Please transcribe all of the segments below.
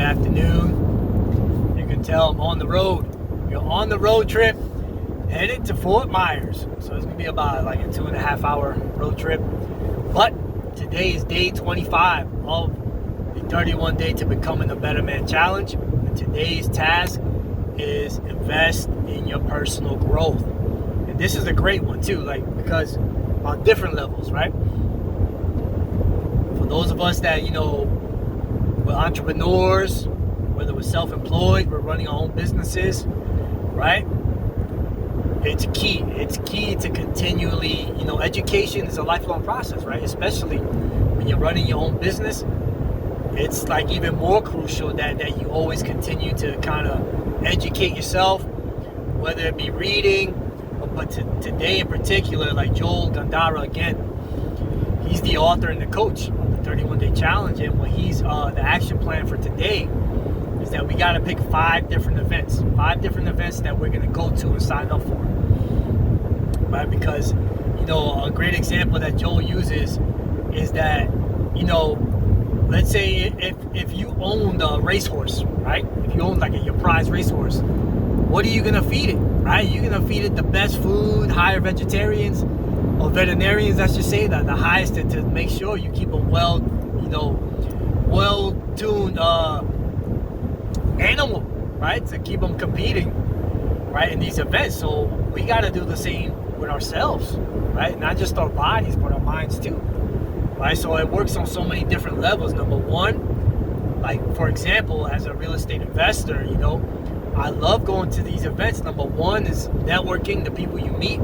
afternoon. You can tell I'm on the road. We're on the road trip headed to Fort Myers. So it's going to be about like a 2.5 hour road trip. But today is day 25 of the 31 Day to Becoming a Better Man Challenge. And today's task is invest in your personal growth. And this is a great one too, because on different levels, right? For those of us that, we're entrepreneurs, whether we're self-employed, we're running our own businesses, right? It's key. It's key to continually, education is a lifelong process, right? Especially when you're running your own business. It's like even more crucial that you always continue to kind of educate yourself, whether it be reading, but today in particular, like Joel Gandara again, he's the author and the coach of the 31 Day Challenge, and what he's the action plan for today is that we got to pick 5 different events that we're going to go to and sign up for, right? Because a great example that Joel uses is that let's say if you owned a racehorse, right? If you owned your prize racehorse, what are you going to feed it, right? You're going to feed it the best food, hire vegetarians or veterinarians, I should say, the highest to make sure you keep a well-tuned animal, right? To keep them competing, right, in these events. So we got to do the same with ourselves, right? Not just our bodies, but our minds too, right? So it works on so many different levels. Number one, for example, as a real estate investor, I love going to these events. Number one is networking, the people you meet,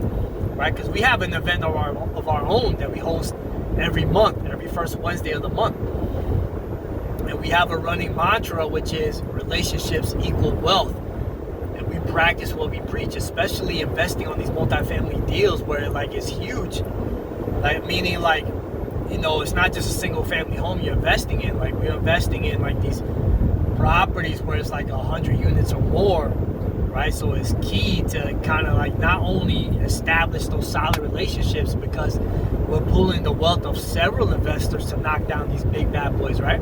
right? Because we have an event of our own that we host every month, every first Wednesday of the month. And we have a running mantra, which is relationships equal wealth. And we practice what we preach, especially investing on these multifamily deals where it's huge. Meaning it's not just a single family home you're investing in. We're investing in these properties where it's 100 units or more, right? So it's key to kind of not only establish those solid relationships, because we're pulling the wealth of several investors to knock down these big bad boys, right?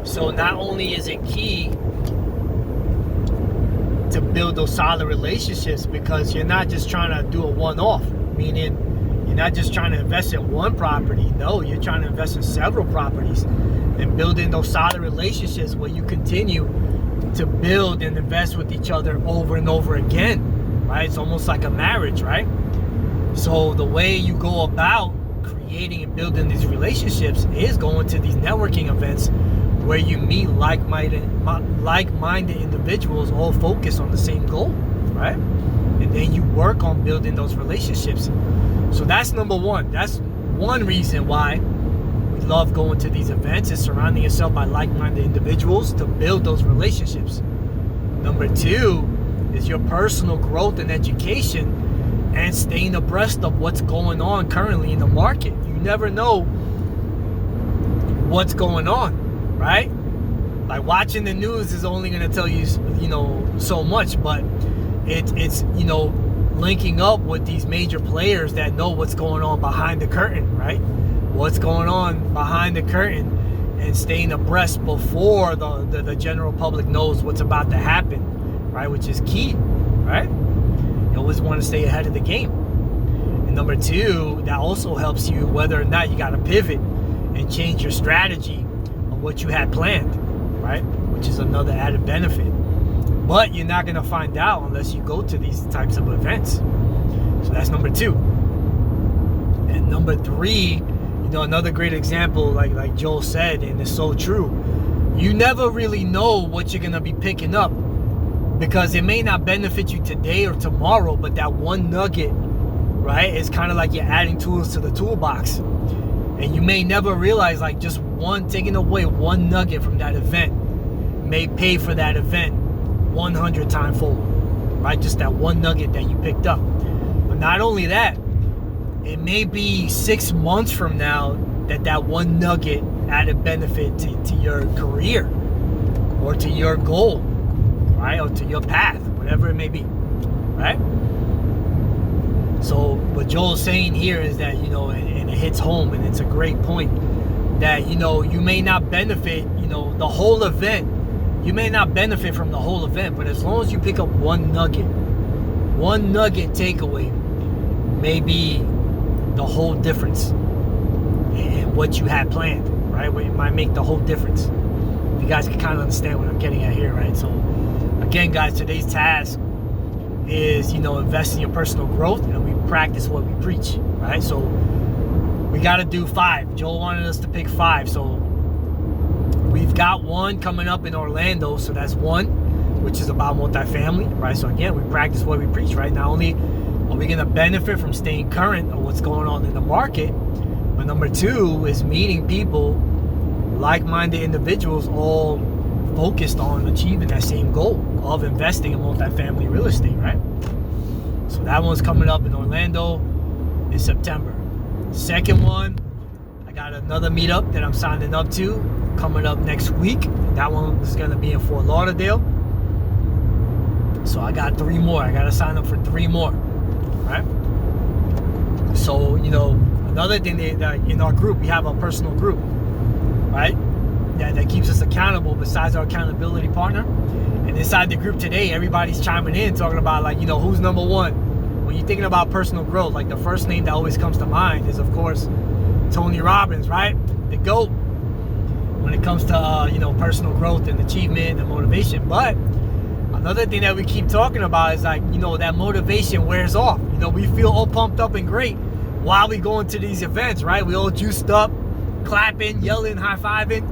So not only is it key to build those solid relationships, because you're not just trying to do a one-off, meaning you're not just trying to invest in one property. No, you're trying to invest in several properties and building those solid relationships where you continue to build and invest with each other over and over again, right? It's almost like a marriage, right? So the way you go about creating and building these relationships is going to these networking events where you meet like-minded individuals all focused on the same goal, right? And then you work on building those relationships. So that's number one. That's one reason why we love going to these events, is surrounding yourself by like-minded individuals to build those relationships. Number two is your personal growth and education and staying abreast of what's going on currently in the market. You never know what's going on, right? Watching the news is only going to tell you, so much, but it's linking up with these major players that know what's going on behind the curtain, right? What's going on behind the curtain, and staying abreast before the general public knows what's about to happen, right? Which is key, right? You always want to stay ahead of the game. And number two, that also helps you whether or not you got to pivot and change your strategy of what you had planned, right? Which is another added benefit. But you're not going to find out unless you go to these types of events. So that's number two. And number three, another great example, like Joel said, and it's so true. You never really know what you're going to be picking up, because it may not benefit you today or tomorrow, but that one nugget, right, is kind of like you're adding tools to the toolbox. And you may never realize just taking away one nugget from that event may pay for that event 100 times fold, right? Just that one nugget that you picked up. But not only that, it may be 6 months from now that one nugget added benefit to your career or to your goal, right? Or to your path, whatever it may be, right? So what Joel's saying here is that, and it hits home, and it's a great point, that, you may not benefit, the whole event You may not benefit from the whole event, but as long as you pick up one nugget takeaway, may be the whole difference in what you had planned, right? It might make the whole difference. You guys can kind of understand what I'm getting at here, right? So again, guys, today's task is, invest in your personal growth, and we practice what we preach, right? So we got to do 5. Joel wanted us to pick 5. So we've got one coming up in Orlando. So that's one, which is about multifamily, right? So again, we practice what we preach, right? Not only are we going to benefit from staying current on what's going on in the market, but number 2 is meeting people, like-minded individuals, all focused on achieving that same goal of investing in multifamily real estate, right? So that one's coming up in Orlando in September. Second one, I got another meetup that I'm signing up to coming up next week. That one is going to be in Fort Lauderdale. So I got 3 more. I got to sign up for 3 more, right? So, another thing that in our group, we have a personal group, right? That keeps us accountable besides our accountability partner. And inside the group today, everybody's chiming in, talking about who's number 1. When you're thinking about personal growth, like the first name that always comes to mind is, of course, Tony Robbins, right? The GOAT when it comes to, personal growth and achievement and motivation. But another thing that we keep talking about is that motivation wears off. We feel all pumped up and great while we go into these events, right? We all juiced up, clapping, yelling, high-fiving.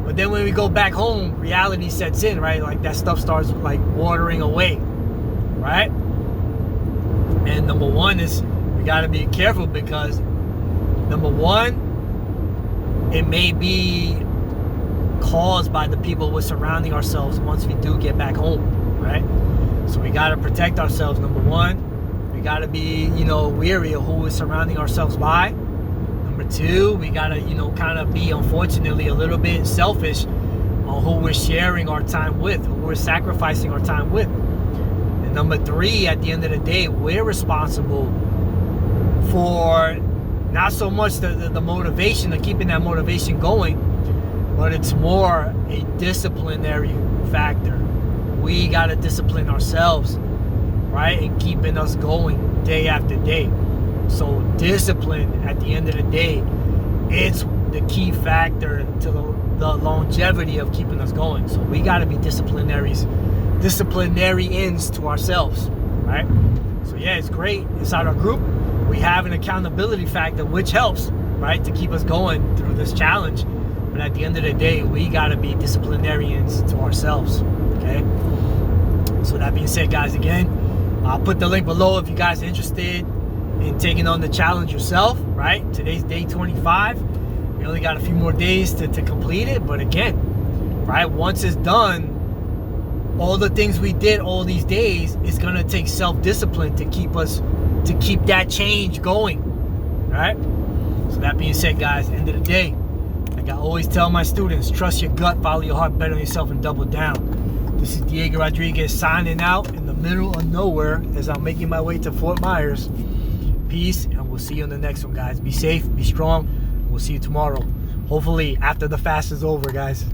But then when we go back home, reality sets in, right? Like that stuff starts watering away, right? And number 1 is we got to be careful, because number 1, it may be caused by the people we're surrounding ourselves once we do get back home, right? So we got to protect ourselves. Number 1, we got to be, wary of who we're surrounding ourselves by. Number 2, we got to, kind of be, unfortunately, a little bit selfish on who we're sharing our time with, who we're sacrificing our time with. And number 3, at the end of the day, we're responsible for not so much the motivation, of keeping that motivation going, but it's more a disciplinary factor. We got to discipline ourselves, right? And keeping us going day after day. So discipline, at the end of the day, it's the key factor to the longevity of keeping us going. So we got to be disciplinarians to ourselves, right? So yeah, it's great. Inside our group, we have an accountability factor, which helps, right, to keep us going through this challenge. But at the end of the day, we got to be disciplinarians to ourselves, okay? So that being said, guys, again, I'll put the link below if you guys are interested in taking on the challenge yourself, right? Today's day 25. We only got a few more days to complete it. But again, right, once it's done, all the things we did all these days, it's going to take self-discipline to keep that change going, right? So that being said, guys, end of the day, like I always tell my students, trust your gut, follow your heart, bet on yourself, and double down. This is Diego Rodriguez signing out in the middle of nowhere as I'm making my way to Fort Myers. Peace, and we'll see you in the next one, guys. Be safe, be strong. We'll see you tomorrow. Hopefully after the fast is over, guys.